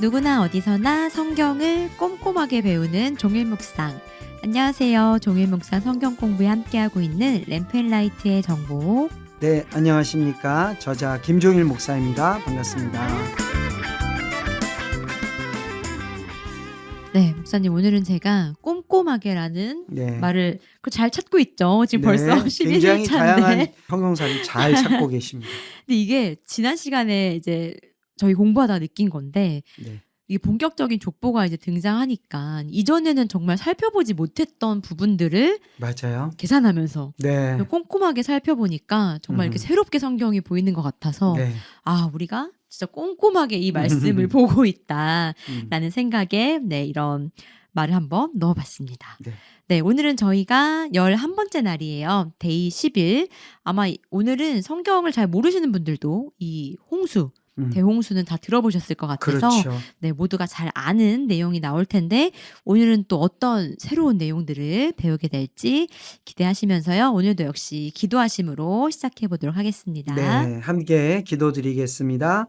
누구나 어디서나 성경을 꼼꼼하게 배우는 종일묵상. 안녕하세요. 종일묵상 성경 공부에 함께하고 있는 램프앤라이트의 정보. 네, 안녕하십니까. 저자 김종일 목사입니다. 반갑습니다. 네, 목사님 오늘은 제가 꼼꼼하게라는 네. 말을 잘 찾고 있죠. 지금 네, 벌써 굉장히 11일차인데. 다양한 형용사를 잘 찾고 계십니다. 근데 이게 지난 시간에 이제 저희 공부하다 느낀 건데 네. 이게 본격적인 족보가 이제 등장하니까 이전에는 정말 살펴보지 못했던 부분들을 맞아요. 계산하면서 네. 꼼꼼하게 살펴보니까 정말 이렇게 새롭게 성경이 보이는 것 같아서 네. 아, 우리가 진짜 꼼꼼하게 이 말씀을 보고 있다라는 음. 생각에 이런 말을 한번 넣어봤습니다. 네. 네, 오늘은 저희가 11번째 날이에요. 데이 10일. 아마 오늘은 성경을 잘 모르시는 분들도 이 홍수, 대홍수는 다 들어보셨을 것 같아서 그렇죠. 네, 모두가 잘 아는 내용이 나올 텐데 오늘은 또 어떤 새로운 내용들을 배우게 될지 기대하시면서요. 오늘도 역시 기도하심으로 시작해 보도록 하겠습니다. 네, 함께 기도드리겠습니다.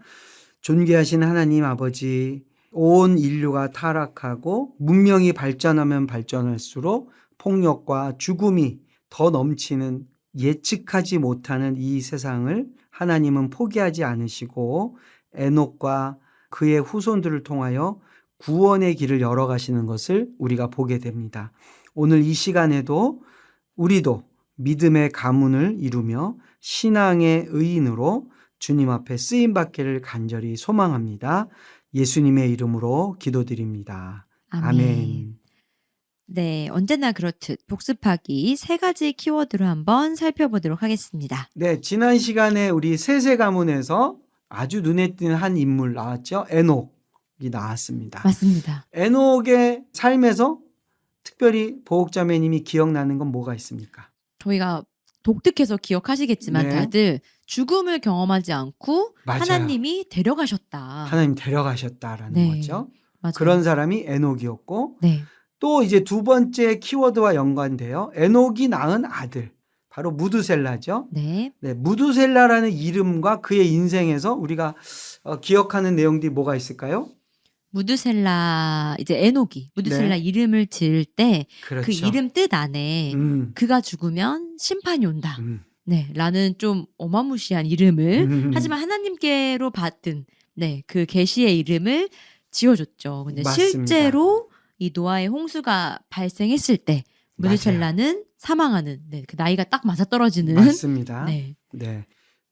존귀하신 하나님 아버지, 온 인류가 타락하고 문명이 발전하면 발전할수록 폭력과 죽음이 더 넘치는 예측하지 못하는 이 세상을 하나님은 포기하지 않으시고 에녹과 그의 후손들을 통하여 구원의 길을 열어가시는 것을 우리가 보게 됩니다. 오늘 이 시간에도 우리도 믿음의 가문을 이루며 신앙의 의인으로 주님 앞에 쓰임받기를 간절히 소망합니다. 예수님의 이름으로 기도드립니다. 아멘. 네, 언제나 그렇듯 복습하기 3가지 키워드로 한번 살펴보도록 하겠습니다. 네, 지난 시간에 우리 세세 가문에서 아주 눈에 띄는 한 인물 나왔죠. 에녹이 나왔습니다. 맞습니다. 에녹의 삶에서 특별히 보옥자매님이 기억나는 건 뭐가 있습니까? 저희가 독특해서 기억하시겠지만 네. 다들 죽음을 경험하지 않고 맞아요. 하나님이 데려가셨다. 하나님 데려가셨다라는 네, 거죠. 맞아요. 그런 사람이 에녹이었고 네, 또 이제 두 번째 키워드와 연관돼요. 에녹이 낳은 아들, 바로 무드셀라죠. 네, 네, 무드셀라라는 이름과 그의 인생에서 우리가 기억하는 내용들이 뭐가 있을까요? 무드셀라 이제 에녹이 무드셀라 네. 이름을 지을 때 그 그렇죠. 이름 뜻 안에 그가 죽으면 심판이 온다. 네, 라는 좀 어마무시한 이름을 하지만 하나님께로 받은 그 계시의 이름을 지어줬죠. 근데 맞습니다. 실제로 이 노아의 홍수가 발생했을 때 무드셀라는 사망하는 그 나이가 딱 맞아떨어지는 맞습니다. 네. 네,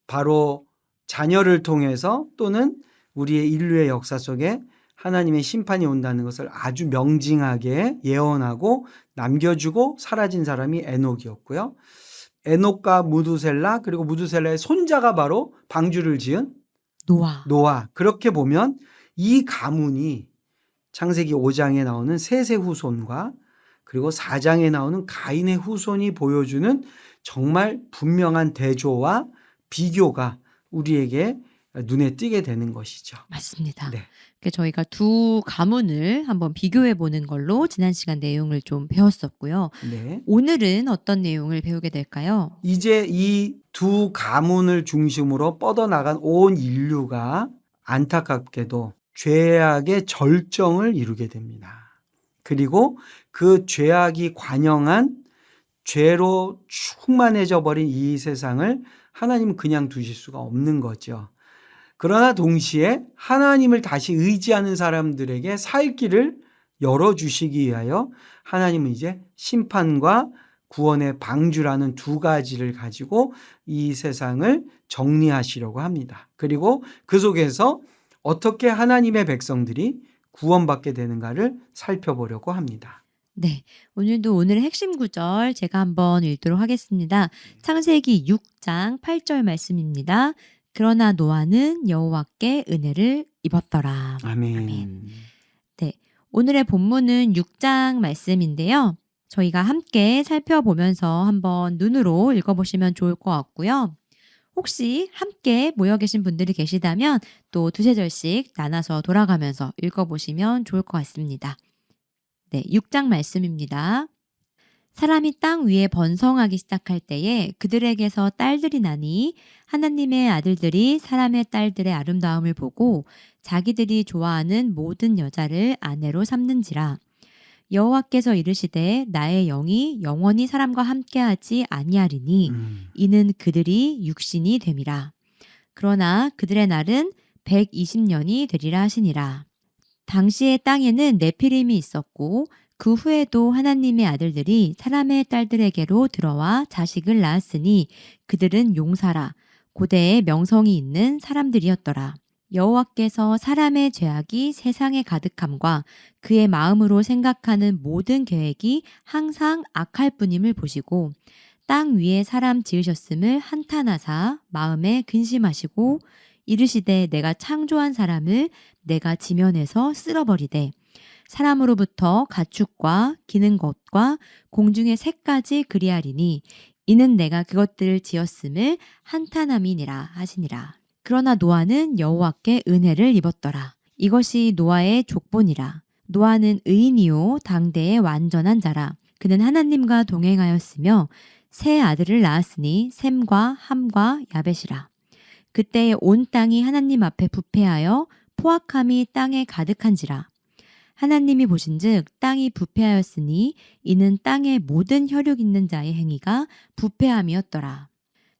바로 자녀를 통해서 또는 우리의 인류의 역사 속에 하나님의 심판이 온다는 것을 아주 명징하게 예언하고 남겨주고 사라진 사람이 에녹이었고요. 에녹과 무드셀라 그리고 무드셀라의 손자가 바로 방주를 지은 노아. 그렇게 보면 이 가문이 창세기 5장에 나오는 셋의 후손과 그리고 4장에 나오는 가인의 후손이 보여주는 정말 분명한 대조와 비교가 우리에게 눈에 띄게 되는 것이죠. 맞습니다. 네. 저희가 두 가문을 한번 비교해 보는 걸로 지난 시간 내용을 좀 배웠었고요. 네. 오늘은 어떤 내용을 배우게 될까요? 이제 이 두 가문을 중심으로 뻗어나간 온 인류가 안타깝게도 죄악의 절정을 이루게 됩니다. 그리고 그 죄악이 관영한 죄로 충만해져 버린 이 세상을 하나님은 그냥 두실 수가 없는 거죠. 그러나 동시에 하나님을 다시 의지하는 사람들에게 살 길을 열어주시기 위하여 하나님은 이제 심판과 구원의 방주라는 두 가지를 가지고 이 세상을 정리하시려고 합니다. 그리고 그 속에서 어떻게 하나님의 백성들이 구원받게 되는가를 살펴보려고 합니다. 네, 오늘도 오늘의 핵심 구절 제가 한번 읽도록 하겠습니다. 창세기 6장 8절 말씀입니다. 그러나 노아는 여호와께 은혜를 입었더라. 아멘. 네, 오늘의 본문은 6장 말씀인데요. 저희가 함께 살펴보면서 한번 눈으로 읽어보시면 좋을 것 같고요. 혹시 함께 모여 계신 분들이 계시다면 또 두세 절씩 나눠서 돌아가면서 읽어보시면 좋을 것 같습니다. 네, 6장 말씀입니다. 사람이 땅 위에 번성하기 시작할 때에 그들에게서 딸들이 나니 하나님의 아들들이 사람의 딸들의 아름다움을 보고 자기들이 좋아하는 모든 여자를 아내로 삼는지라. 여호와께서 이르시되 나의 영이 영원히 사람과 함께하지 아니하리니 이는 그들이 육신이 됨이라. 그러나 그들의 날은 120년이 되리라 하시니라. 당시의 땅에는 네피림이 있었고 그 후에도 하나님의 아들들이 사람의 딸들에게로 들어와 자식을 낳았으니 그들은 용사라 고대에 명성이 있는 사람들이었더라. 여호와께서 사람의 죄악이 세상에 가득함과 그의 마음으로 생각하는 모든 계획이 항상 악할 뿐임을 보시고 땅 위에 사람 지으셨음을 한탄하사 마음에 근심하시고 이르시되 내가 창조한 사람을 내가 지면에서 쓸어버리되 사람으로부터 가축과 기는 것과 공중의 새까지 그리하리니 이는 내가 그것들을 지었음을 한탄함이니라 하시니라. 그러나 노아는 여호와께 은혜를 입었더라. 이것이 노아의 족본이라. 노아는 의인이요 당대의 완전한 자라. 그는 하나님과 동행하였으며 세 아들을 낳았으니 셈과 함과 야벳이라. 그때에 온 땅이 하나님 앞에 부패하여 포악함이 땅에 가득한지라. 하나님이 보신즉 땅이 부패하였으니 이는 땅의 모든 혈육 있는 자의 행위가 부패함이었더라.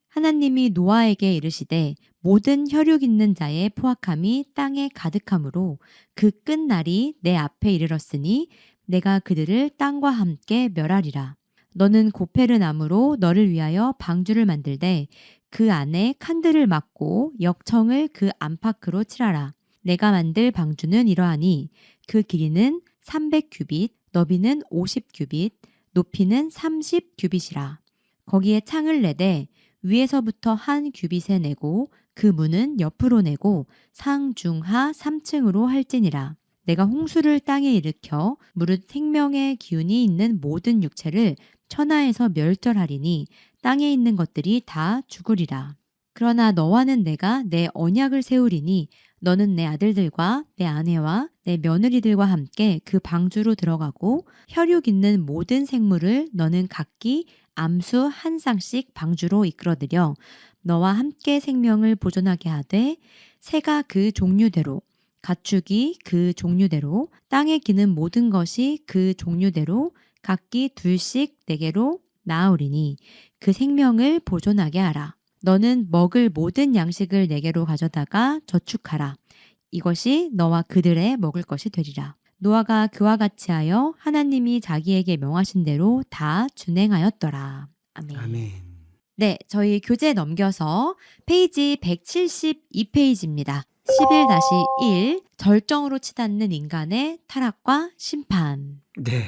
하나님이 노아에게 이르시되 모든 혈육 있는 자의 포악함이 땅에 가득함으로 그 끝날이 내 앞에 이르렀으니 내가 그들을 땅과 함께 멸하리라. 너는 고페르 나무로 너를 위하여 방주를 만들되 그 안에 칸들을 막고 역청을 그 안팎으로 칠하라. 내가 만들 방주는 이러하니 그 길이는 300규빗, 너비는 50규빗, 높이는 30규빗이라. 거기에 창을 내되 위에서부터 한 규빗에 내고 그 문은 옆으로 내고 상중하 3층으로 할지니라. 내가 홍수를 땅에 일으켜 무릇 생명의 기운이 있는 모든 육체를 천하에서 멸절하리니 땅에 있는 것들이 다 죽으리라. 그러나 너와는 내가 내 언약을 세우리니 너는 내 아들들과 내 아내와 내 며느리들과 함께 그 방주로 들어가고 혈육 있는 모든 생물을 너는 각기 암수 한 쌍씩 방주로 이끌어들여 너와 함께 생명을 보존하게 하되 새가 그 종류대로 가축이 그 종류대로 땅에 기는 모든 것이 그 종류대로 각기 둘씩 내게로 나아오리니 그 생명을 보존하게 하라. 너는 먹을 모든 양식을 내게로 가져다가 저축하라. 이것이 너와 그들의 먹을 것이 되리라. 노아가 그와 같이 하여 하나님이 자기에게 명하신 대로 다 준행하였더라. 아멘. 아멘. 네, 저희 교재 넘겨서 페이지 172페이지입니다. 11-1 절정으로 치닫는 인간의 타락과 심판. 네.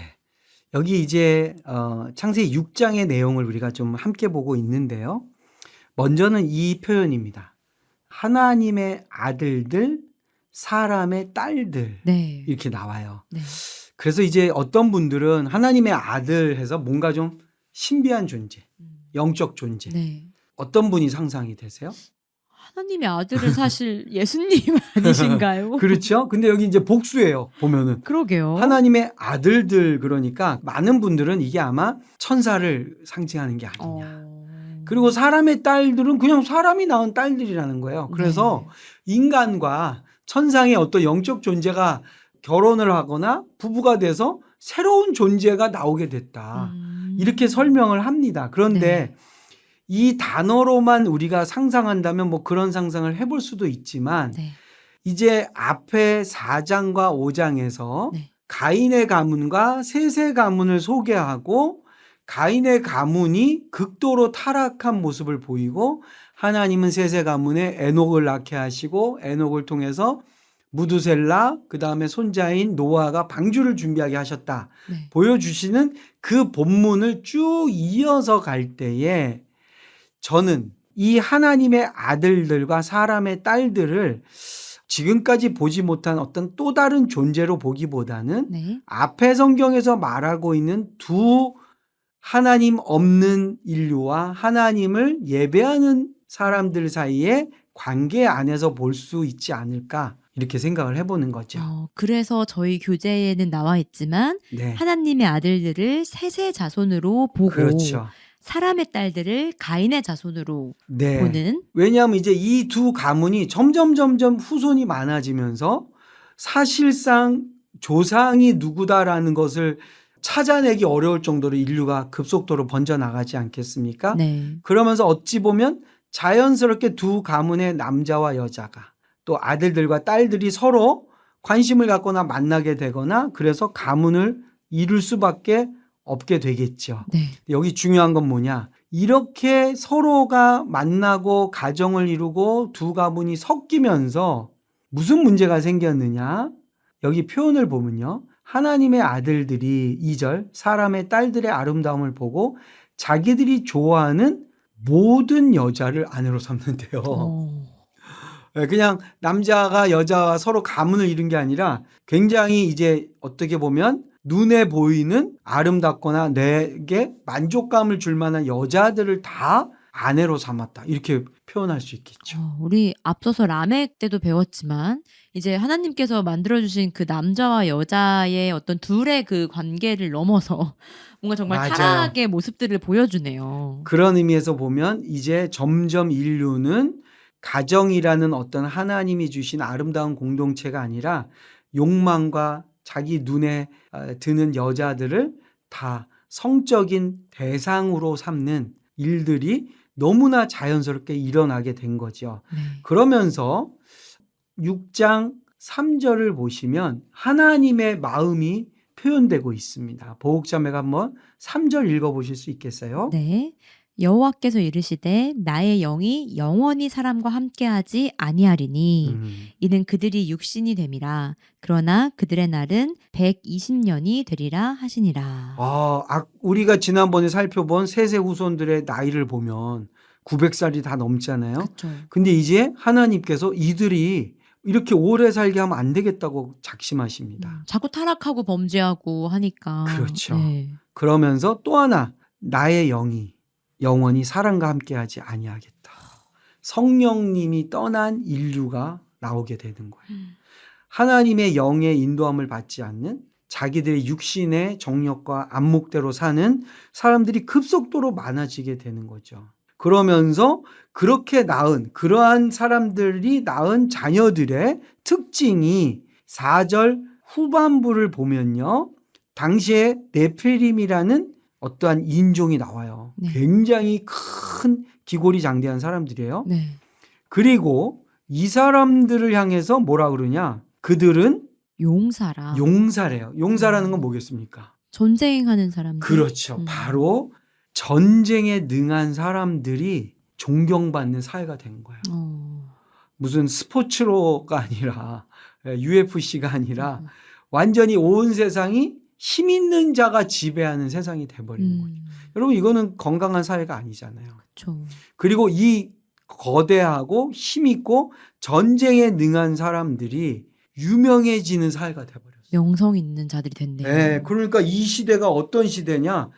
여기 이제 창세기 6장의 내용을 우리가 좀 함께 보고 있는데요. 먼저는 이 표현입니다. 하나님의 아들들, 사람의 딸들 네. 이렇게 나와요. 네. 그래서 이제 어떤 분들은 하나님의 아들 해서 뭔가 좀 신비한 존재, 영적 존재. 네. 어떤 분이 상상이 되세요? 하나님의 아들은 사실 예수님 아니신가요? 그렇죠. 근데 여기 이제 복수예요. 보면은. 그러게요. 하나님의 아들들 그러니까 많은 분들은 이게 아마 천사를 상징하는 게 아니냐. 그리고 사람의 딸들은 그냥 사람이 낳은 딸들이라는 거예요. 그래서 인간과 천상의 어떤 영적 존재가 결혼을 하거나 부부가 돼서 새로운 존재가 나오게 됐다. 이렇게 설명을 합니다. 그런데 이 단어로만 우리가 상상한다면 뭐 그런 상상을 해볼 수도 있지만 이제 앞에 4장과 5장에서 가인의 가문과 셋의 가문을 소개하고 가인의 가문이 극도로 타락한 모습을 보이고 하나님은 셋의 가문에 에녹을 낳게 하시고 에녹을 통해서 무두셀라 그다음에 손자인 노아가 방주를 준비하게 하셨다. 보여주시는 그 본문을 쭉 이어서 갈 때에 저는 이 하나님의 아들들과 사람의 딸들을 지금까지 보지 못한 어떤 또 다른 존재로 보기보다는 앞에 성경에서 말하고 있는 두 하나님 없는 인류와 하나님을 예배하는 사람들 사이의 관계 안에서 볼 수 있지 않을까 이렇게 생각을 해보는 거죠. 그래서 저희 교재에는 나와 있지만 네. 하나님의 아들들을 셋의 자손으로 보고 그렇죠. 사람의 딸들을 가인의 자손으로 네. 보는. 왜냐하면 이제 이 두 가문이 점점 후손이 많아지면서 사실상 조상이 누구다라는 것을 찾아내기 어려울 정도로 인류가 급속도로 번져나가지 않겠습니까? 네. 그러면서 어찌 보면 자연스럽게 두 가문의 남자와 여자가 또 아들들과 딸들이 서로 관심을 갖거나 만나게 되거나 그래서 가문을 이룰 수밖에 없게 되겠죠. 네. 여기 중요한 건 뭐냐? 이렇게 서로가 만나고 가정을 이루고 두 가문이 섞이면서 무슨 문제가 생겼느냐? 여기 표현을 보면요. 하나님의 아들들이 2절 사람의 딸들의 아름다움을 보고 자기들이 좋아하는 모든 여자를 아내로 삼는데요. 그냥 남자가 여자와 서로 가문을 이룬 게 아니라 굉장히 이제 어떻게 보면 눈에 보이는 아름답거나 내게 만족감을 줄 만한 여자들을 다 아내로 삼았다. 이렇게 표현할 수 있겠죠. 우리 앞서서 라멕 때도 배웠지만 이제 하나님께서 만들어주신 그 남자와 여자의 어떤 둘의 그 관계를 넘어서 뭔가 정말 맞아요. 타락의 모습들을 보여주네요. 그런 의미에서 보면 이제 점점 인류는 가정이라는 어떤 하나님이 주신 아름다운 공동체가 아니라 욕망과 자기 눈에 드는 여자들을 다 성적인 대상으로 삼는 일들이 너무나 자연스럽게 일어나게 된 거죠. 네. 그러면서 6장 3절을 보시면 하나님의 마음이 표현되고 있습니다. 보옥자매가 한번 3절 읽어보실 수 있겠어요? 네. 여호와께서 이르시되 나의 영이 영원히 사람과 함께하지 아니하리니 이는 그들이 육신이 됨이라 그러나 그들의 날은 120년이 되리라 하시니라. 우리가 지난번에 살펴본 셋의 후손들의 나이를 보면 900살이 다 넘잖아요. 그렇죠. 근데 이제 하나님께서 이들이 이렇게 오래 살게 하면 안 되겠다고 작심하십니다. 자꾸 타락하고 범죄하고 하니까. 그렇죠. 네. 그러면서 또 하나 나의 영이 영원히 사람과 함께하지 아니하겠다. 성령님이 떠난 인류가 나오게 되는 거예요. 하나님의 영의 인도함을 받지 않는 자기들의 육신의 정욕과 안목대로 사는 사람들이 급속도로 많아지게 되는 거죠. 그러면서 그렇게 낳은 그러한 사람들이 낳은 자녀들의 특징이 4절 후반부를 보면요. 당시에 네피림이라는 어떠한 인종이 나와요. 네. 굉장히 큰 기골이 장대한 사람들이에요. 네. 그리고 이 사람들을 향해서 뭐라 그러냐? 그들은 용사라. 용사래요. 용사라는 건 뭐겠습니까? 전쟁하는 사람들. 그렇죠. 바로 전쟁에 능한 사람들이 존경받는 사회가 된 거예요. 무슨 스포츠로가 아니라 UFC가 아니라 완전히 온 세상이 힘 있는 자가 지배하는 세상이 돼버리는 거죠. 여러분 이거는 건강한 사회가 아니잖아요. 그렇죠. 그리고 이 거대하고 힘 있고 전쟁에 능한 사람들이 유명해지는 사회가 돼버렸어요. 명성 있는 자들이 됐네요. 네, 그러니까 이 시대가 어떤 시대냐?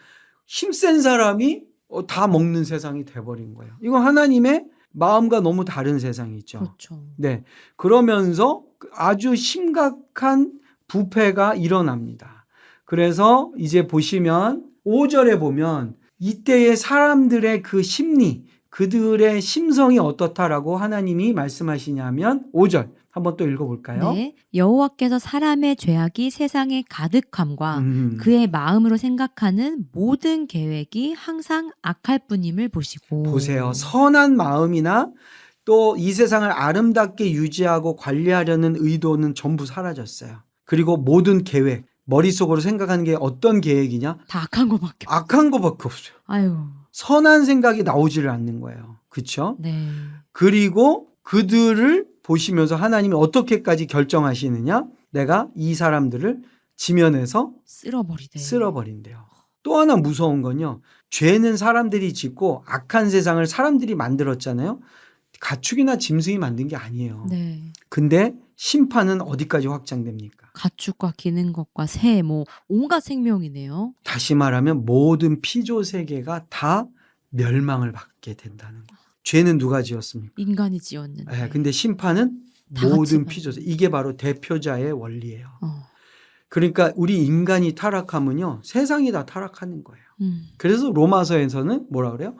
힘센 사람이 다 먹는 세상이 돼버린 거예요. 이건 하나님의 마음과 너무 다른 세상이죠. 그렇죠. 네, 그러면서 아주 심각한 부패가 일어납니다. 그래서 이제 보시면 5절에 보면 이때의 사람들의 그 심리, 그들의 심성이 어떻다라고 하나님이 말씀하시냐면 5절 한번 또 읽어볼까요? 네. 여호와께서 사람의 죄악이 세상에 가득함과 그의 마음으로 생각하는 모든 계획이 항상 악할 뿐임을 보시고. 보세요. 선한 마음이나 또 이 세상을 아름답게 유지하고 관리하려는 의도는 전부 사라졌어요. 그리고 모든 계획, 머릿속으로 생각하는 게 어떤 계획이냐? 다 악한 거밖에 없어요. 악한 거밖에 없어요. 아유. 선한 생각이 나오지를 않는 거예요. 그렇죠? 네. 그리고 그들을 보시면서 하나님이 어떻게까지 결정하시느냐? 내가 이 사람들을 지면에서 쓸어버린대요. 또 하나 무서운 건요. 죄는 사람들이 짓고 악한 세상을 사람들이 만들었잖아요. 가축이나 짐승이 만든 게 아니에요. 네. 근데 심판은 어디까지 확장됩니까? 가축과 기는 것과 새, 온갖 생명이네요. 다시 말하면 모든 피조 세계가 다 멸망을 받게 된다는 거예요. 죄는 누가 지었습니까? 인간이 지었는데. 근데 심판은 다 모든 같이 피조세. 이게 바로 대표자의 원리예요. 어. 그러니까 우리 인간이 타락하면요. 세상이 다 타락하는 거예요. 그래서 로마서에서는 뭐라 그래요?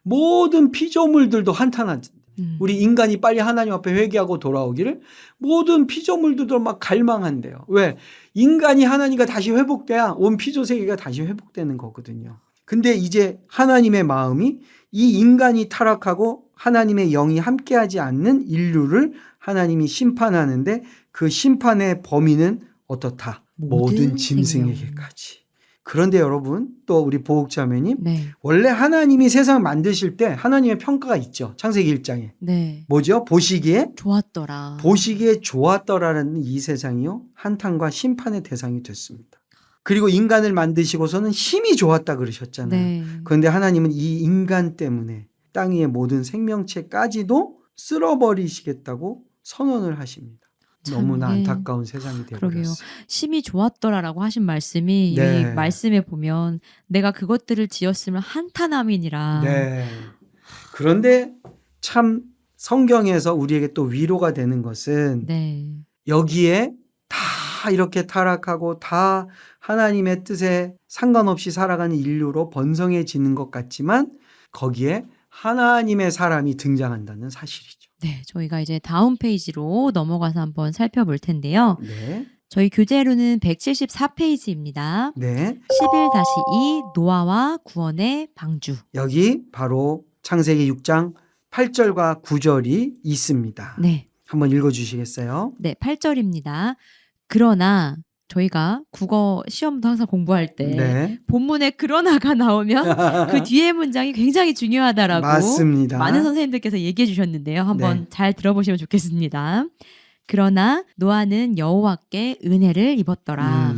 모든 피조물들도 한탄하지. 우리 인간이 빨리 하나님 앞에 회개하고 돌아오기를 모든 피조물들도 막 갈망한대요. 왜? 인간이 하나님과 다시 회복돼야 온 피조세계가 다시 회복되는 거거든요. 근데 이제 하나님의 마음이 이 인간이 타락하고 하나님의 영이 함께하지 않는 인류를 하나님이 심판하는데 그 심판의 범위는 어떻다? 모든 짐승에게까지. 그런데 여러분, 또 우리 보옥자매님, 네. 원래 하나님이 세상을 만드실 때 하나님의 평가가 있죠. 창세기 1장에. 네. 뭐죠? 보시기에 좋았더라. 좋았더라라는 이 세상이요. 한탄과 심판의 대상이 됐습니다. 그리고 인간을 만드시고서는 힘이 좋았다 그러셨잖아요. 네. 그런데 하나님은 이 인간 때문에 땅 위의 모든 생명체까지도 쓸어버리시겠다고 선언을 하십니다. 너무나 네. 안타까운 세상이 그러게요. 되어버렸어요. 심이 좋았더라라고 하신 말씀이 네. 이 말씀에 보면 내가 그것들을 지었으면 한탄함이니라. 네. 그런데 참 성경에서 우리에게 또 위로가 되는 것은 네. 여기에 다 이렇게 타락하고 다 하나님의 뜻에 상관없이 살아가는 인류로 번성해지는 것 같지만 거기에 하나님의 사람이 등장한다는 사실이죠. 네, 저희가 이제 다음 페이지로 넘어가서 한번 살펴볼 텐데요. 네. 저희 교재로는 174페이지입니다. 네. 11-2 노아와 구원의 방주. 여기 바로 창세기 6장 8절과 9절이 있습니다. 네. 한번 읽어 주시겠어요? 네, 8절입니다. 그러나 저희가 국어 시험도 항상 공부할 때 네. 본문에 그러나가 나오면 그 뒤에 문장이 굉장히 중요하다라고 맞습니다. 많은 선생님들께서 얘기해 주셨는데요. 한번 네. 잘 들어보시면 좋겠습니다. 그러나 노아는 여호와께 은혜를 입었더라.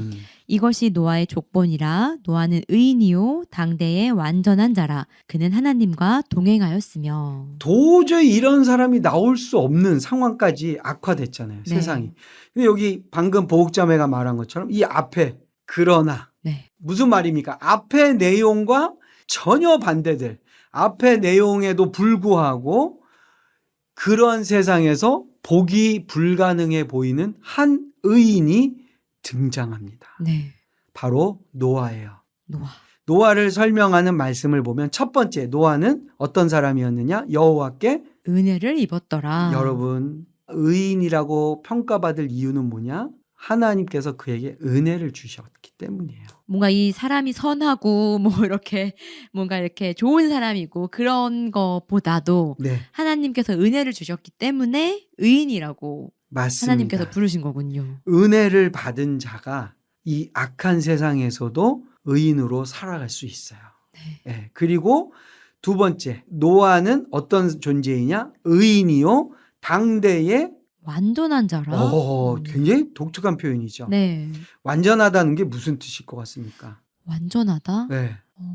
이것이 노아의 족본이라. 노아는 의인이요 당대의 완전한 자라. 그는 하나님과 동행하였으며. 도저히 이런 사람이 나올 수 없는 상황까지 악화됐잖아요. 네. 세상이. 근데 여기 방금 보옥자매가 말한 것처럼 이 앞에 그러나 네. 무슨 말입니까? 앞의 내용과 전혀 반대될 앞의 내용에도 불구하고 그런 세상에서 보기 불가능해 보이는 한 의인이 등장합니다. 네. 바로 노아예요. 노아. 노아를 설명하는 말씀을 보면 첫 번째 노아는 어떤 사람이었느냐? 여호와께 은혜를 입었더라. 여러분 의인이라고 평가받을 이유는 뭐냐? 하나님께서 그에게 은혜를 주셨기 때문이에요. 뭔가 이 사람이 선하고 뭐 이렇게 뭔가 이렇게 좋은 사람이고 그런 거보다도 네, 하나님께서 은혜를 주셨기 때문에 의인이라고 맞습니다. 하나님께서 부르신 거군요. 은혜를 받은 자가 이 악한 세상에서도 의인으로 살아갈 수 있어요. 네. 네, 그리고 두 번째 노아는 어떤 존재이냐? 의인이요 당대의 완전한 자라. 굉장히 독특한 표현이죠. 네. 완전하다는 게 무슨 뜻일 것 같습니까? 완전하다? 네,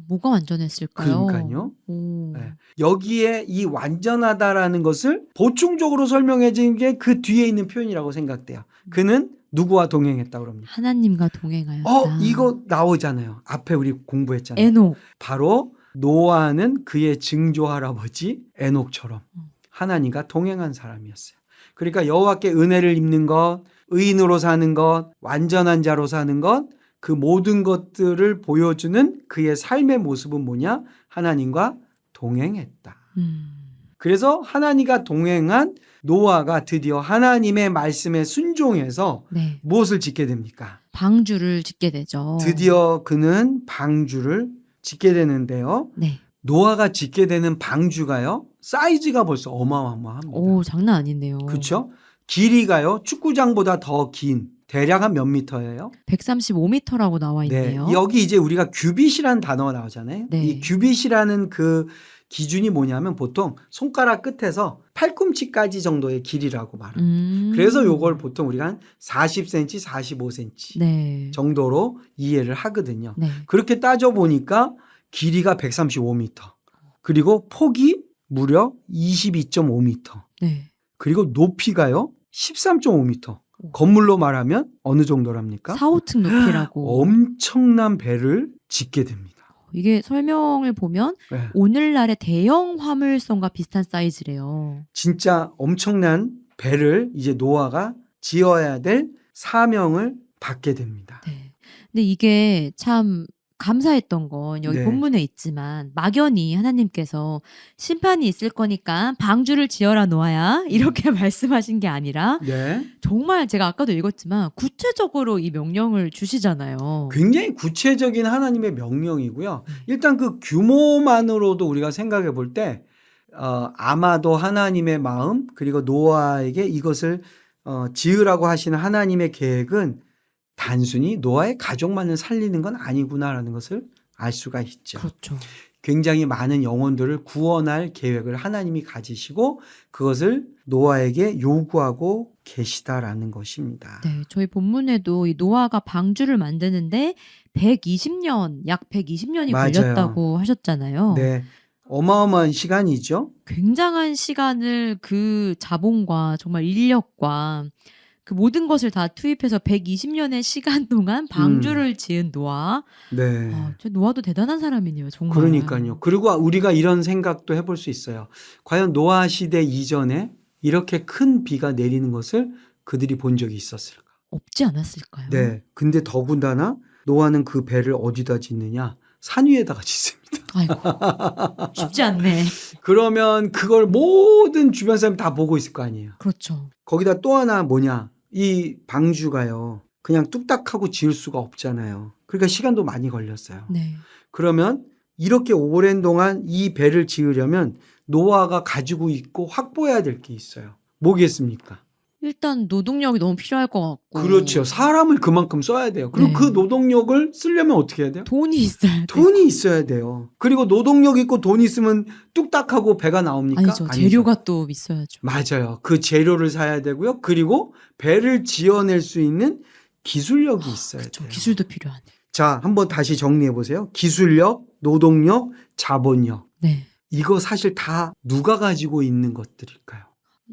뭐가 완전했을까요? 그러니까요. 오. 네. 여기에 이 완전하다라는 것을 보충적으로 설명해 준 게 그 뒤에 있는 표현이라고 생각돼요. 그는 누구와 동행했다고 그럽니까? 하나님과 동행하였다. 이거 나오잖아요. 앞에 우리 공부했잖아요. 에녹. 바로 노아는 그의 증조 할아버지 에녹처럼 하나님과 동행한 사람이었어요. 그러니까 여호와께 은혜를 입는 것, 의인으로 사는 것, 완전한 자로 사는 것, 그 모든 것들을 보여주는 그의 삶의 모습은 뭐냐? 하나님과 동행했다. 그래서 하나님과 동행한 노아가 드디어 하나님의 말씀에 순종해서 네. 무엇을 짓게 됩니까? 방주를 짓게 되죠. 드디어 그는 방주를 짓게 되는데요. 네. 노아가 짓게 되는 방주가요. 사이즈가 벌써 어마어마합니다. 오, 장난 아닌데요. 그렇죠? 길이가요. 축구장보다 더 긴 대략 한 몇 미터예요? 135m라고 나와 있네요. 네. 여기 이제 우리가 규빗이라는 단어가 나오잖아요. 네. 이 규빗이라는 그 기준이 뭐냐면 보통 손가락 끝에서 팔꿈치까지 정도의 길이라고 말합니다. 그래서 요걸 보통 우리가 한 40cm, 45cm 네. 정도로 이해를 하거든요. 네. 그렇게 따져보니까 길이가 135m. 그리고 폭이 무려 22.5m. 네. 그리고 높이가요 13.5m. 건물로 말하면 어느 정도랍니까? 4, 5층 높이라고. 엄청난 배를 짓게 됩니다. 이게 설명을 보면 네. 오늘날의 대형 화물선과 비슷한 사이즈래요. 진짜 엄청난 배를 이제 노아가 지어야 될 사명을 받게 됩니다. 네. 근데 이게 참 감사했던 건 여기 네. 본문에 있지만 막연히 하나님께서 심판이 있을 거니까 방주를 지어라 노아야 이렇게 말씀하신 게 아니라 네. 정말 제가 아까도 읽었지만 구체적으로 이 명령을 주시잖아요. 굉장히 구체적인 하나님의 명령이고요. 일단 그 규모만으로도 우리가 생각해 볼 때 아마도 하나님의 마음 그리고 노아에게 이것을 지으라고 하시는 하나님의 계획은 단순히 노아의 가족만을 살리는 건 아니구나라는 것을 알 수가 있죠. 그렇죠. 굉장히 많은 영혼들을 구원할 계획을 하나님이 가지시고 그것을 노아에게 요구하고 계시다라는 것입니다. 네, 저희 본문에도 이 노아가 방주를 만드는데 120년, 약 120년이 맞아요. 걸렸다고 하셨잖아요. 네. 어마어마한 시간이죠. 굉장한 시간을 그 자본과 정말 인력과 그 모든 것을 다 투입해서 120년의 시간 동안 방주를 지은 노아. 네. 저 노아도 대단한 사람이네요, 정말. 그러니까요. 그리고 우리가 이런 생각도 해볼 수 있어요. 과연 노아 시대 이전에 이렇게 큰 비가 내리는 것을 그들이 본 적이 있었을까? 없지 않았을까요? 네. 근데 더군다나 노아는 그 배를 어디다 짓느냐? 산 위에다가 짓습니다. 아이고, 쉽지 않네. 그러면 그걸 모든 주변 사람이 다 보고 있을 거 아니에요. 그렇죠. 거기다 또 하나 뭐냐? 이 방주가요. 그냥 뚝딱하고 지을 수가 없잖아요. 그러니까 시간도 많이 걸렸어요. 네. 그러면 이렇게 오랜 동안 이 배를 지으려면 노아가 가지고 있고 확보해야 될 게 있어요. 뭐겠습니까? 일단 노동력이 너무 필요할 것 같고. 그렇죠. 사람을 그만큼 써야 돼요. 그리고 네. 그 노동력을 쓰려면 어떻게 해야 돼요? 돈이 있어야 돼. 돈이 있어야 돼요. 그리고 노동력 있고 돈 있으면 뚝딱하고 배가 나옵니까? 아니죠. 재료가 또 있어야죠. 맞아요. 그 재료를 사야 되고요. 그리고 배를 지어낼 수 있는 기술력이 있어야 그렇죠. 돼요. 기술도 필요하네. 자, 한번 다시 정리해 보세요. 기술력, 노동력, 자본력. 네. 이거 사실 다 누가 가지고 있는 것들일까요?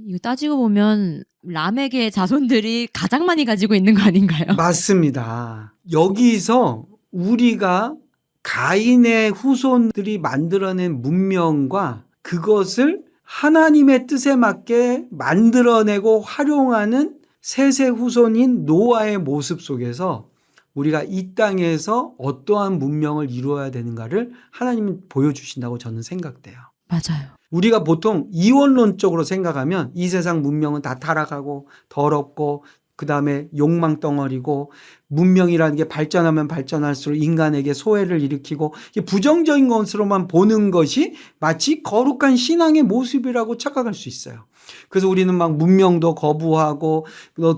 이거 따지고 보면 람에게 자손들이 가장 많이 가지고 있는 거 아닌가요? 맞습니다. 여기서 우리가 가인의 후손들이 만들어낸 문명과 그것을 하나님의 뜻에 맞게 만들어내고 활용하는 셋의 후손인 노아의 모습 속에서 우리가 이 땅에서 어떠한 문명을 이루어야 되는가를 하나님이 보여주신다고 저는 생각돼요. 맞아요. 우리가 보통 이원론적으로 생각하면 이 세상 문명은 다 타락하고 더럽고 그다음에 욕망 덩어리고 문명이라는 게 발전하면 발전할수록 인간에게 소외를 일으키고 부정적인 것으로만 보는 것이 마치 거룩한 신앙의 모습이라고 착각할 수 있어요. 그래서 우리는 막 문명도 거부하고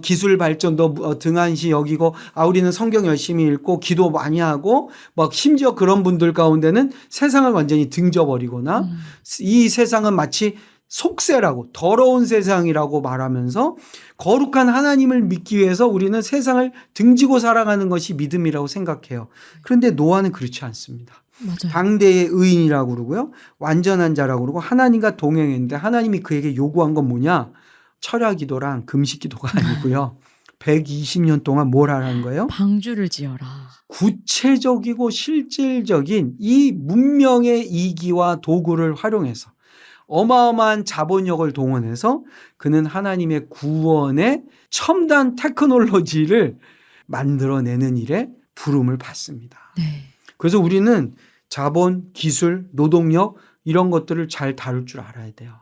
기술 발전도 등한시 여기고 우리는 성경 열심히 읽고 기도 많이 하고 막 심지어 그런 분들 가운데는 세상을 완전히 등져버리거나 이 세상은 마치 속세라고 더러운 세상이라고 말하면서 거룩한 하나님을 믿기 위해서 우리는 세상을 등지고 살아가는 것이 믿음이라고 생각해요. 그런데 노아는 그렇지 않습니다. 맞아요. 당대의 의인이라고 그러고요. 완전한 자라고 그러고 하나님과 동행했는데 하나님이 그에게 요구한 건 뭐냐? 철야 기도랑 금식 기도가 아니고요. 120년 동안 뭘 하라는 거예요? 방주를 지어라. 구체적이고 실질적인 이 문명의 이기와 도구를 활용해서 어마어마한 자본력을 동원해서 그는 하나님의 구원의 첨단 테크놀로지를 만들어내는 일에 부름을 받습니다. 네. 그래서 우리는 자본, 기술, 노동력 이런 것들을 잘 다룰 줄 알아야 돼요.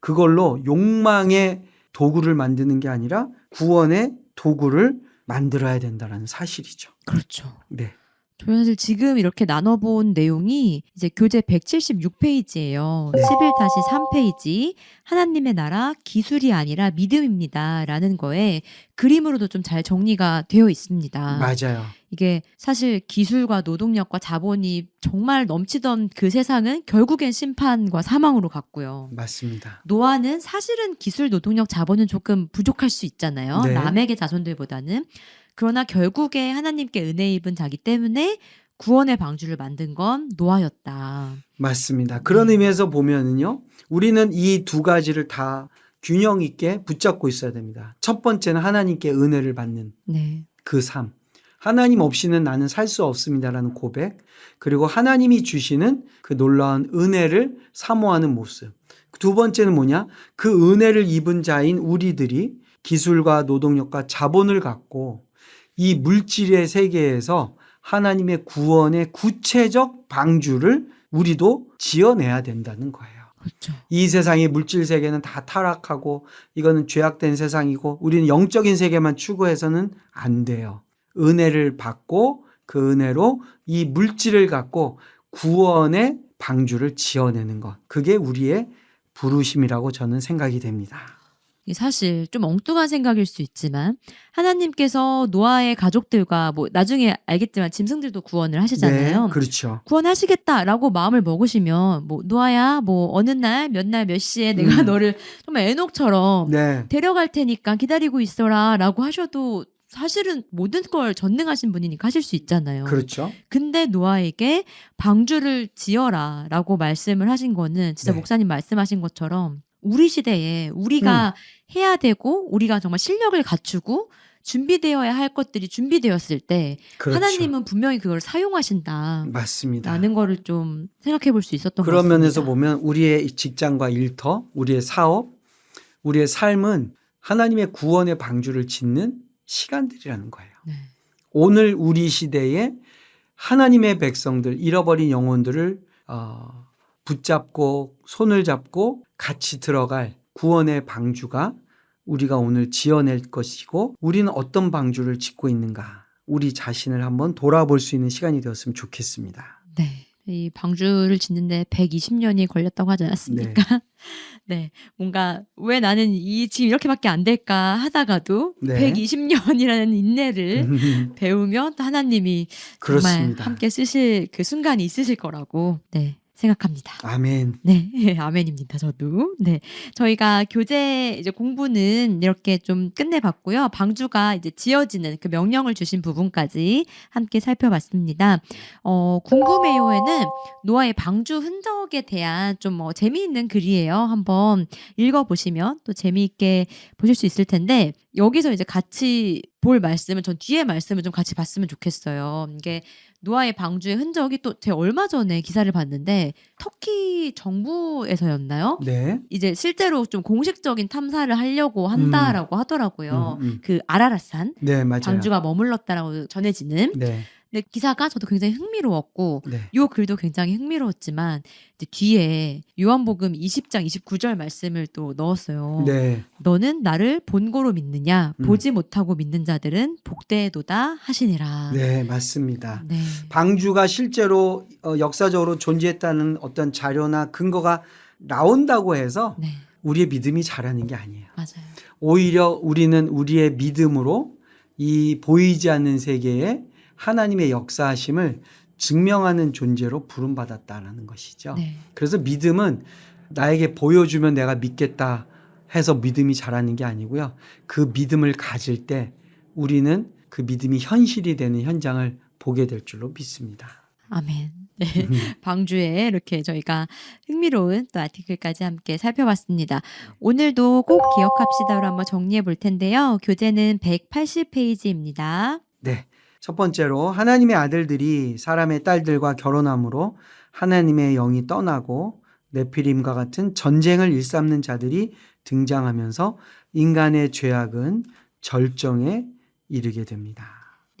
그걸로 욕망의 도구를 만드는 게 아니라 구원의 도구를 만들어야 된다는 사실이죠. 그렇죠. 네. 저희 사실 지금 이렇게 나눠본 내용이 이제 교재 176페이지예요. 네. 11-3페이지 하나님의 나라 기술이 아니라 믿음입니다. 라는 거에 그림으로도 좀 잘 정리가 되어 있습니다. 맞아요. 이게 사실 기술과 노동력과 자본이 정말 넘치던 그 세상은 결국엔 심판과 사망으로 갔고요. 맞습니다. 노아는 사실은 기술, 노동력, 자본은 조금 부족할 수 있잖아요. 네. 람에게 자손들보다는. 그러나 결국에 하나님께 은혜 입은 자기 때문에 구원의 방주를 만든 건 노아였다. 맞습니다. 그런 의미에서 보면은요, 우리는 이 두 가지를 다 균형 있게 붙잡고 있어야 됩니다. 첫 번째는 하나님께 은혜를 받는 네. 그 삶. 하나님 없이는 나는 살 수 없습니다라는 고백. 그리고 하나님이 주시는 그 놀라운 은혜를 사모하는 모습. 두 번째는 뭐냐? 그 은혜를 입은 자인 우리들이 기술과 노동력과 자본을 갖고 이 물질의 세계에서 하나님의 구원의 구체적 방주를 우리도 지어내야 된다는 거예요. 그렇죠. 이 세상의 물질 세계는 다 타락하고 이거는 죄악된 세상이고 우리는 영적인 세계만 추구해서는 안 돼요. 은혜를 받고 그 은혜로 이 물질을 갖고 구원의 방주를 지어내는 것. 그게 우리의 부르심이라고 저는 생각이 됩니다. 이게 사실 좀 엉뚱한 생각일 수 있지만 하나님께서 노아의 가족들과 뭐 나중에 알겠지만 짐승들도 구원을 하시잖아요. 네, 그렇죠. 구원하시겠다라고 마음을 먹으시면 뭐 노아야 뭐 어느 날 몇 시에 내가 너를 정말 에녹처럼 네, 데려갈 테니까 기다리고 있어라라고 하셔도 사실은 모든 걸 전능하신 분이니까 하실 수 있잖아요. 그렇죠. 근데 노아에게 방주를 지어라라고 말씀을 하신 거는 진짜 네. 목사님 말씀하신 것처럼 우리 시대에 우리가 해야 되고 우리가 정말 실력을 갖추고 준비되어야 할 것들이 준비되었을 때 그렇죠. 하나님은 분명히 그걸 사용하신다라는 맞습니다. 거를 좀 생각해 볼 수 있었던 것 그런 같습니다. 면에서 보면 우리의 직장과 일터, 우리의 사업, 우리의 삶은 하나님의 구원의 방주를 짓는 시간들이라는 거예요. 네. 오늘 우리 시대에 하나님의 백성들, 잃어버린 영혼들을 붙잡고 손을 잡고 같이 들어갈 구원의 방주가 우리가 오늘 지어낼 것이고 우리는 어떤 방주를 짓고 있는가 우리 자신을 한번 돌아볼 수 있는 시간이 되었으면 좋겠습니다. 네. 이 방주를 짓는데 120년이 걸렸다고 하지 않았습니까? 네. 뭔가 왜 나는 지금 이렇게밖에 안 될까 하다가도 네. 120년이라는 인내를 배우면 또 하나님이 정말 그렇습니다. 함께 쓰실 그 순간이 있으실 거라고 생각합니다. 아멘. 네, 아멘입니다. 저도. 네, 저희가 교재 이제 공부는 이렇게 좀 끝내봤고요. 방주가 이제 지어지는 그 명령을 주신 부분까지 함께 살펴봤습니다. 궁금해요에는 노아의 방주 흔적에 대한 좀 재미있는 글이에요. 한번 읽어보시면 또 재미있게 보실 수 있을 텐데 여기서 이제 같이 볼 말씀은 전 뒤에 말씀을 좀 같이 봤으면 좋겠어요. 이게 노아의 방주의 흔적이 또 제가 얼마 전에 기사를 봤는데 터키 정부에서였나요? 네. 이제 실제로 좀 공식적인 탐사를 하려고 한다라고 하더라고요. 그 아라랏산 네, 맞아요. 방주가 머물렀다라고 전해지는. 네. 근데 기사가 저도 굉장히 흥미로웠고 네. 이 글도 굉장히 흥미로웠지만 이제 뒤에 요한복음 20장 29절 말씀을 또 넣었어요. 네. 너는 나를 본고로 믿느냐 보지 못하고 믿는 자들은 복되도다 하시니라. 네, 맞습니다. 네. 방주가 실제로 역사적으로 존재했다는 어떤 자료나 근거가 나온다고 해서 네. 우리의 믿음이 자라는 게 아니에요. 맞아요. 오히려 우리는 우리의 믿음으로 이 보이지 않는 세계에 하나님의 역사하심을 증명하는 존재로 부름받았다는 것이죠. 네. 그래서 믿음은 나에게 보여주면 내가 믿겠다 해서 믿음이 자라는 게 아니고요. 그 믿음을 가질 때 우리는 그 믿음이 현실이 되는 현장을 보게 될 줄로 믿습니다. 아멘. 네. 방주에 이렇게 저희가 흥미로운 또 아티클까지 함께 살펴봤습니다. 오늘도 꼭 기억합시다로 한번 정리해 볼 텐데요. 교재는 180페이지입니다. 네. 첫 번째로 하나님의 아들들이 사람의 딸들과 결혼함으로 하나님의 영이 떠나고 네피림과 같은 전쟁을 일삼는 자들이 등장하면서 인간의 죄악은 절정에 이르게 됩니다.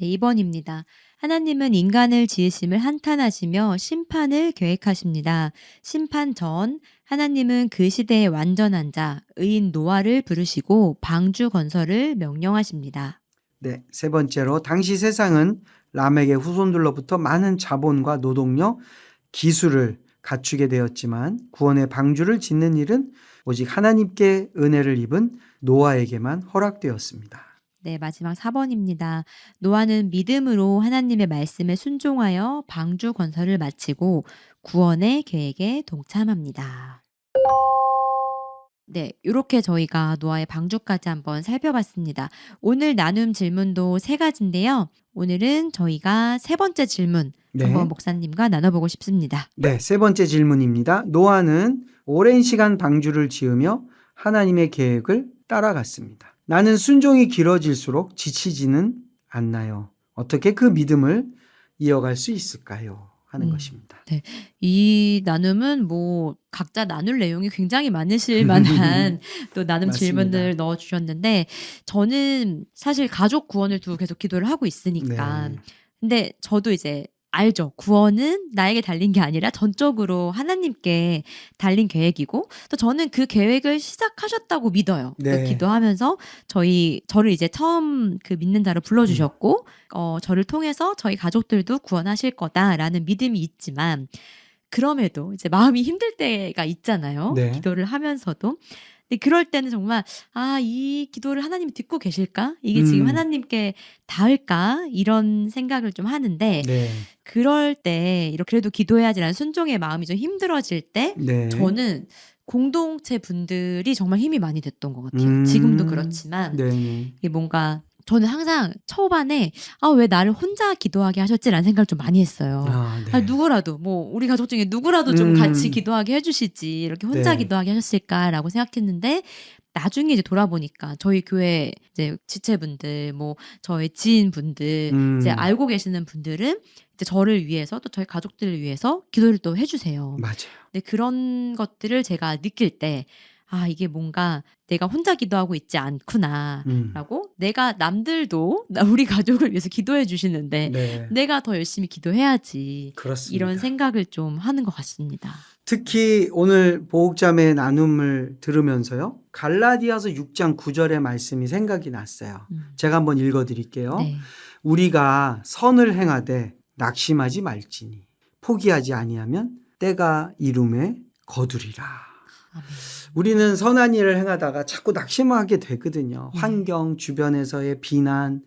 네, 2번입니다. 하나님은 인간을 지으심을 한탄하시며 심판을 계획하십니다. 심판 전 하나님은 그 시대의 완전한 자, 의인 노아를 부르시고 방주 건설을 명령하십니다. 네, 세 번째로 당시 세상은 람에게 후손들로부터 많은 자본과 노동력, 기술을 갖추게 되었지만 구원의 방주를 짓는 일은 오직 하나님께 은혜를 입은 노아에게만 허락되었습니다. 네, 마지막 4번입니다. 노아는 믿음으로 하나님의 말씀에 순종하여 방주 건설을 마치고 구원의 계획에 동참합니다. 네, 이렇게 저희가 노아의 방주까지 한번 살펴봤습니다. 오늘 나눔 질문도 3가지인데요. 오늘은 저희가 3번째 질문 네. 한번 목사님과 나눠보고 싶습니다. 네, 세 번째 질문입니다. 노아는 오랜 시간 방주를 지으며 하나님의 계획을 따라갔습니다. 나는 순종이 길어질수록 지치지는 않나요? 어떻게 그 믿음을 이어갈 수 있을까요? 하는 것입니다. 이 나눔은 뭐 각자 나눌 내용이 굉장히 많으실 만한 또 나눔 맞습니다. 질문을 넣어주셨는데 저는 사실 가족 구원을 두고 계속 기도를 하고 있으니까 네. 근데 저도 이제 알죠. 구원은 나에게 달린 게 아니라 전적으로 하나님께 달린 계획이고 또 저는 그 계획을 시작하셨다고 믿어요. 네. 그 기도하면서 저를 이제 처음 그 믿는 자로 불러주셨고 저를 통해서 저희 가족들도 구원하실 거다라는 믿음이 있지만 그럼에도 이제 마음이 힘들 때가 있잖아요. 네. 기도를 하면서도. 근데 그럴 때는 정말 이 기도를 하나님이 듣고 계실까? 이게 지금 하나님께 닿을까? 이런 생각을 좀 하는데 네. 그럴 때 이렇게 그래도 기도해야지라는 순종의 마음이 좀 힘들어질 때 네. 저는 공동체 분들이 정말 힘이 많이 됐던 것 같아요. 지금도 그렇지만 네. 이게 뭔가 저는 항상 초반에 왜 나를 혼자 기도하게 하셨지라는 생각을 좀 많이 했어요. 네. 누구라도 뭐 우리 가족 중에 누구라도 좀 같이 기도하게 해주시지 이렇게 혼자 네. 기도하게 하셨을까라고 생각했는데 나중에 이제 돌아보니까 저희 교회 이제 지체분들 뭐 저희 지인분들 이제 알고 계시는 분들은 이제 저를 위해서 또 저희 가족들을 위해서 기도를 또 해주세요. 맞아요. 근데 그런 것들을 제가 느낄 때 이게 뭔가 내가 혼자 기도하고 있지 않구나라고 내가 남들도 우리 가족을 위해서 기도해 주시는데 네. 내가 더 열심히 기도해야지 그렇습니다. 이런 생각을 좀 하는 것 같습니다. 특히 오늘 보옥자매의 나눔을 들으면서요. 갈라디아서 6장 9절의 말씀이 생각이 났어요. 제가 한번 읽어드릴게요. 네. 우리가 선을 행하되 낙심하지 말지니 포기하지 아니하면 때가 이름에 거두리라. 아멘. 우리는 선한 일을 행하다가 자꾸 낙심하게 되거든요. 환경, 주변에서의 비난.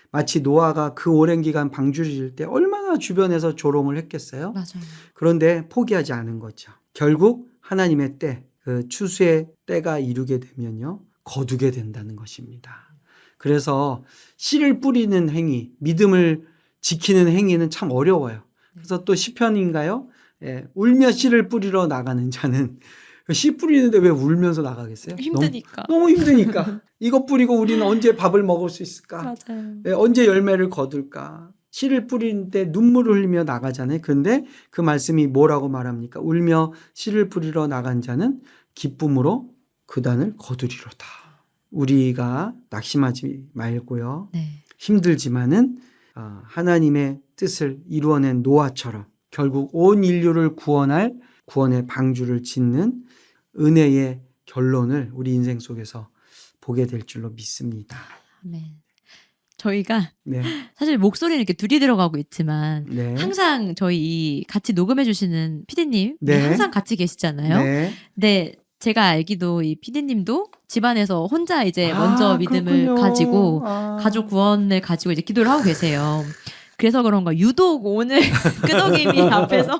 마치 노아가 그 오랜 기간 방주를 지을 때 얼마나 주변에서 조롱을 했겠어요. 맞아요. 그런데 포기하지 않은 거죠. 결국 하나님의 때, 그 추수의 때가 이루게 되면요. 거두게 된다는 것입니다. 그래서 씨를 뿌리는 행위, 믿음을 지키는 행위는 참 어려워요. 그래서 또 시편인가요? 울며 씨를 뿌리러 나가는 자는 씨 뿌리는데 왜 울면서 나가겠어요? 힘드니까. 너무 힘드니까. 이거 뿌리고 우리는 언제 밥을 먹을 수 있을까? 맞아요. 언제 열매를 거둘까? 씨를 뿌리는데 눈물을 흘리며 나가잖아요. 그런데 그 말씀이 뭐라고 말합니까? 울며 씨를 뿌리러 나간 자는 기쁨으로 그 단을 거두리로다. 우리가 낙심하지 말고요. 네. 힘들지만은 하나님의 뜻을 이루어낸 노아처럼 결국 온 인류를 구원할 구원의 방주를 짓는 은혜의 결론을 우리 인생 속에서 보게 될 줄로 믿습니다. 아멘. 저희가 네. 사실 목소리는 이렇게 둘이 들어가고 있지만 네. 항상 저희 같이 녹음해 주시는 PD님 네. 항상 같이 계시잖아요. 네. 네, 제가 알기도 이 PD님도 집안에서 혼자 이제 먼저 믿음을 그렇군요. 가지고 가족 구원을 가지고 이제 기도를 하고 계세요. 그래서 그런가 유독 오늘 끄덕임이 앞에서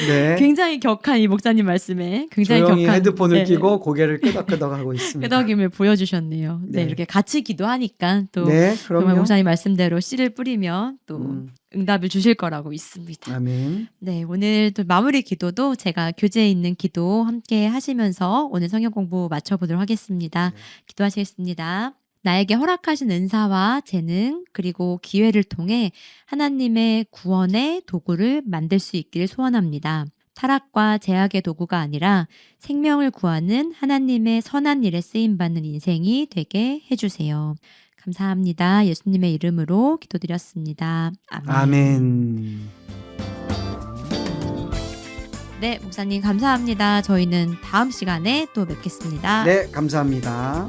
네. 굉장히 격한 이 목사님 말씀에 굉장히 조용히 격한 헤드폰을 끼고 고개를 끄덕끄덕하고 있습니다. 끄덕임을 보여주셨네요. 네, 네. 이렇게 같이 기도하니까 또 네, 정말 그럼요. 목사님 말씀대로 씨를 뿌리면 또 응답을 주실 거라고 믿습니다. 아멘. 네, 오늘 또 마무리 기도도 제가 교재에 있는 기도 함께 하시면서 오늘 성경 공부 마쳐보도록 하겠습니다. 네. 기도하시겠습니다. 나에게 허락하신 은사와 재능 그리고 기회를 통해 하나님의 구원의 도구를 만들 수 있기를 소원합니다. 타락과 제약의 도구가 아니라 생명을 구하는 하나님의 선한 일에 쓰임받는 인생이 되게 해주세요. 감사합니다. 예수님의 이름으로 기도드렸습니다. 아멘. 아멘. 네, 목사님 감사합니다. 저희는 다음 시간에 또 뵙겠습니다. 네, 감사합니다.